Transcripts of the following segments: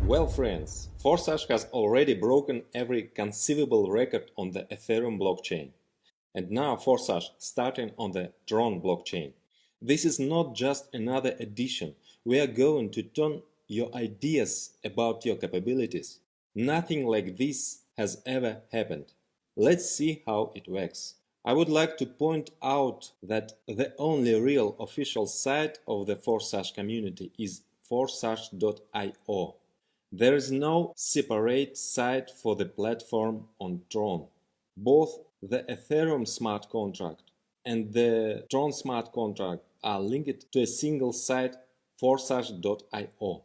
Well friends, Forsage has already broken every conceivable record on the Ethereum blockchain. And now Forsage starting on the Tron blockchain. This is not just another addition. We are going to turn your ideas about your capabilities. Nothing like this has ever happened. Let's see how it works. I would like to point out that the only real official site of the Forsage community is forsage.io. There is no separate site for the platform on Tron. Both the Ethereum smart contract and the Tron smart contract are linked to a single site, forsage.io.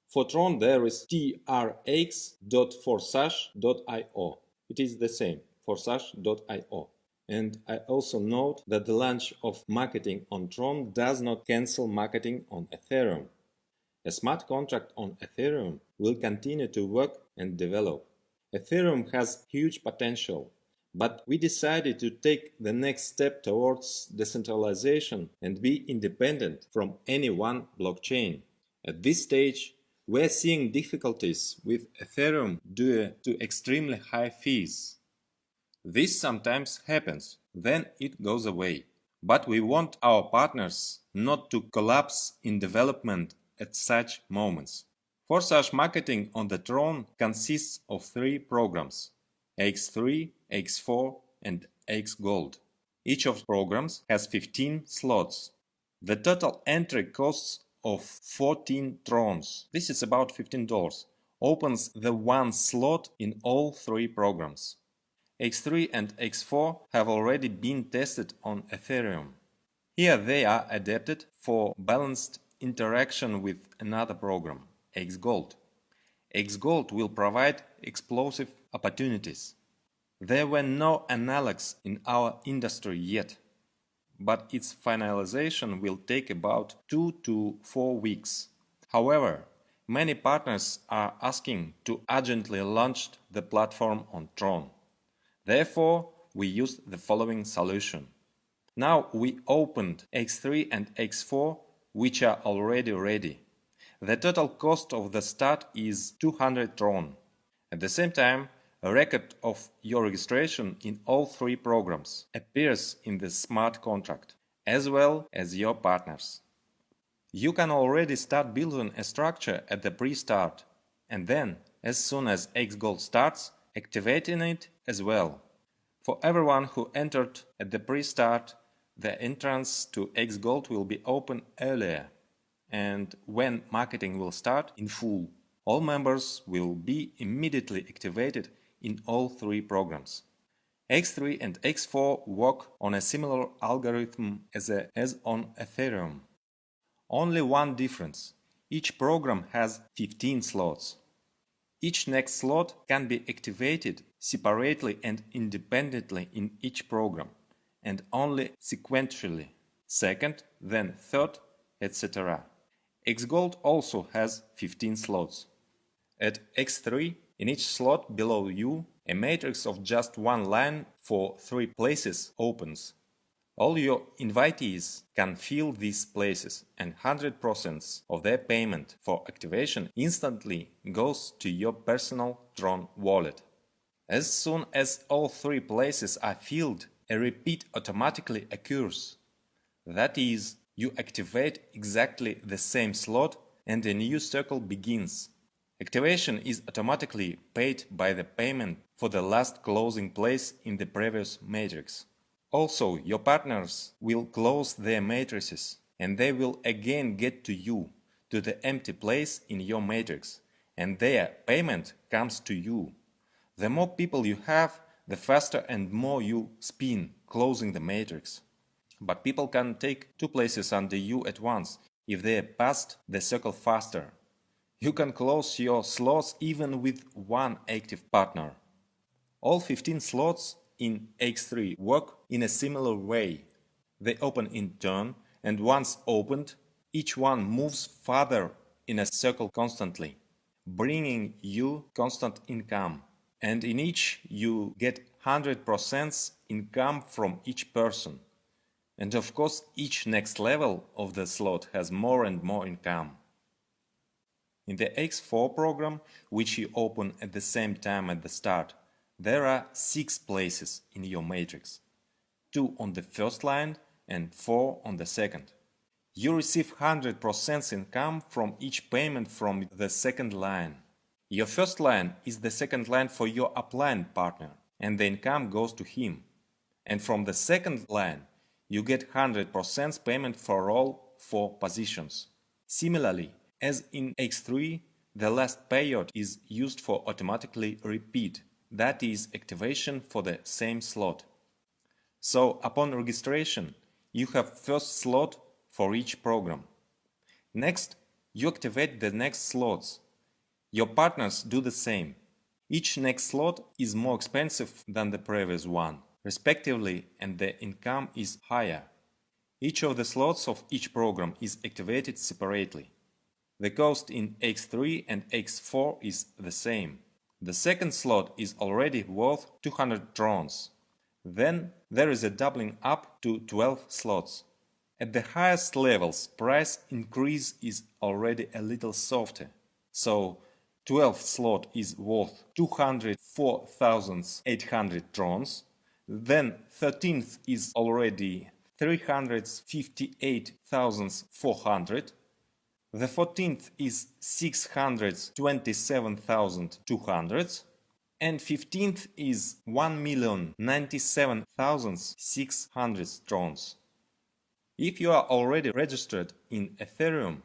For Tron there is trx.forsage.io. It is the same, forsage.io. And I also note that the launch of marketing on Tron does not cancel marketing on Ethereum. A smart contract on Ethereum will continue to work and develop. Ethereum has huge potential, but we decided to take the next step towards decentralization and be independent from any one blockchain. At this stage, we are seeing difficulties with Ethereum due to extremely high fees. This sometimes happens, then it goes away. But we want our partners not to collapse in development at such moments. Forsage marketing on the Tron consists of 3 programs: X3, X4 and X Gold. Each of the programs has 15 slots. The total entry costs of 14 Trons, this is about $15, opens the one slot in all 3 programs. X3 and X4 have already been tested on Ethereum. Here they are adapted for balanced interaction with another program, XGold. XGold will provide explosive opportunities. There were no analogs in our industry yet, but its finalization will take about 2 to 4 weeks. However, many partners are asking to urgently launch the platform on Tron. Therefore, we used the following solution. Now we opened X3 and X4, which are already ready. The total cost of the start is 200 Tron. At the same time, a record of your registration in all 3 programs appears in the smart contract, as well as your partners. You can already start building a structure at the pre-start, and then, as soon as XGold starts, activating it as well. For everyone who entered at the pre-start, the entrance to XGold will be open earlier, and when marketing will start in full, all members will be immediately activated in all 3 programs. X3 and X4 work on a similar algorithm as on Ethereum. Only one difference: each program has 15 slots. Each next slot can be activated separately and independently in each program, and only sequentially, second, then third, etc. XGold also has 15 slots. At X3, in each slot below you, a matrix of just one line for 3 places opens. All your invitees can fill these places, and 100% of their payment for activation instantly goes to your personal Tron wallet. As soon as all 3 places are filled, a repeat automatically occurs. That is, you activate exactly the same slot and a new circle begins. Activation is automatically paid by the payment for the last closing place in the previous matrix. Also, your partners will close their matrices, and they will again get to you, to the empty place in your matrix, and their payment comes to you. The more people you have, the faster and more you spin, closing the matrix. But people can take 2 places under you at once if they passed the circle faster. You can close your slots even with 1 active partner. All 15 slots in X3 work in a similar way. They open in turn, and once opened, each one moves further in a circle constantly, bringing you constant income. And in each you get 100% income from each person. And of course, each next level of the slot has more and more income. In the X4 program, which you open at the same time at the start, there are 6 places in your matrix, 2 on the first line and 4 on the second. You receive 100% income from each payment from the second line. Your first line is the second line for your upline partner, and the income goes to him. And from the second line, you get 100% payment for all 4 positions. Similarly, as in X3, the last payout is used for automatically repeat, that is activation for the same slot. So upon registration, you have first slot for each program. Next, you activate the next slots. Your partners do the same. Each next slot is more expensive than the previous one, respectively, and the income is higher. Each of the slots of each program is activated separately. The cost in X3 and X4 is the same. The second slot is already worth 200 trons. Then there is a doubling up to 12 slots. At the highest levels, price increase is already a little softer. So 12th slot is worth 204,800 trons. Then 13th is already 358,400. The 14th is 627,200. And 15th is 1,097,600 trons. If you are already registered in Ethereum,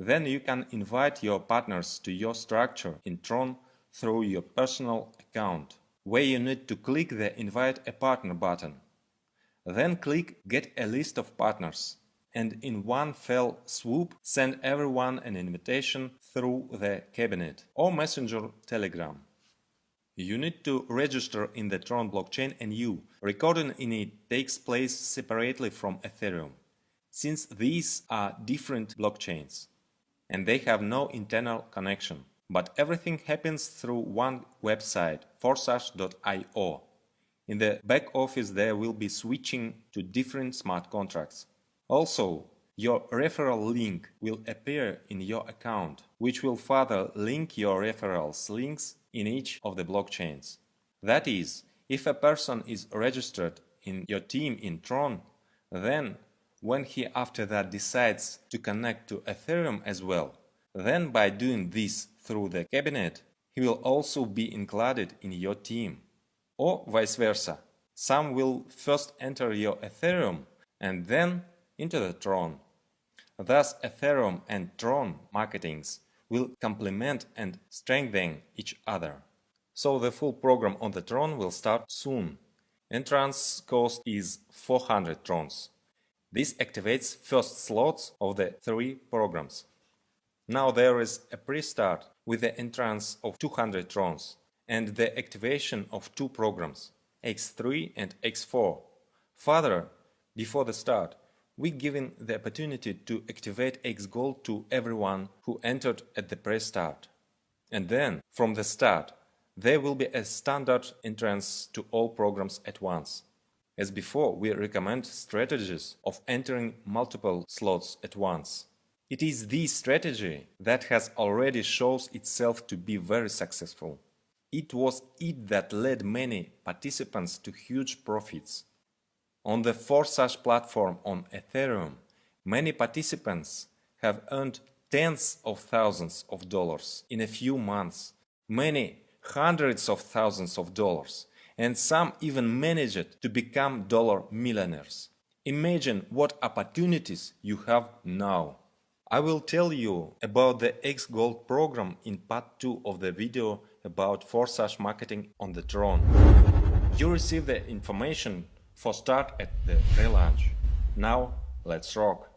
then you can invite your partners to your structure in Tron through your personal account, where you need to click the Invite a Partner button. Then click Get a list of partners, and in one fell swoop send everyone an invitation through the cabinet or Messenger Telegram. You need to register in the Tron blockchain, and recording in it takes place separately from Ethereum, since these are different blockchains and they have no internal connection. But everything happens through one website, forsage.io. In the back office there will be switching to different smart contracts. Also, your referral link will appear in your account, which will further link your referrals links in each of the blockchains. That is, if a person is registered in your team in Tron, then when he after that decides to connect to Ethereum as well, then by doing this through the cabinet, he will also be included in your team. Or vice versa. Some will first enter your Ethereum and then into the Tron. Thus, Ethereum and Tron marketings will complement and strengthen each other. So the full program on the Tron will start soon. Entrance cost is 400 Trons. This activates first slots of the 3 programs. Now there is a pre-start with the entrance of 200 Trons and the activation of 2 programs, X3 and X4. Further, before the start, we given the opportunity to activate X Gold to everyone who entered at the pre-start. And then, from the start, there will be a standard entrance to all programs at once. As before, we recommend strategies of entering multiple slots at once. It is this strategy that has already shown itself to be very successful. It was it that led many participants to huge profits. On the Forsage platform on Ethereum, many participants have earned tens of thousands of dollars in a few months, many hundreds of thousands of dollars, and some even managed to become dollar millionaires. Imagine what opportunities you have now. I will tell you about the X Gold program in part 2 of the video about Forsage marketing on the Tron. You receive the information for start at the pre-launch. Now, let's rock!